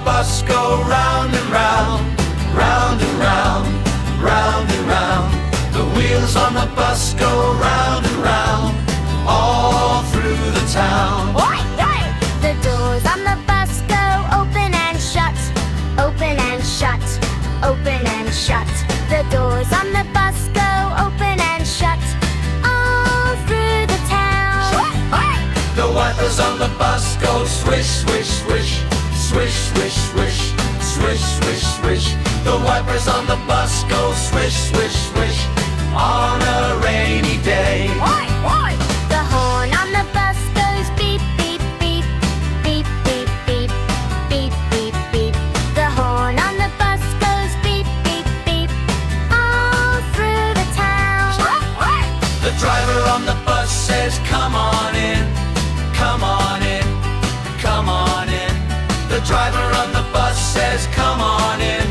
bus go round and round, round and round, round and round. The wheels on the bus go round and round, all through the town. The doors on the bus go open and shut, open and shut, open and shut. The doors on the bus go open and shut, all through the town. The wipers on the bus go swish, swish, swish, swish, swish, swish, swish, swish, swish. The wipers on the bus go swish, swish, swish, on a rainy day. The horn on the bus goes beep, beep, beep, beep, beep, beep, beep, beep, beep. The horn on the bus goes beep, beep, beep, all through the town. The driver on the bus says, come on in, come on in, come on in. The driver on the bus says, come on in,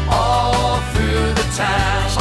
all through the town.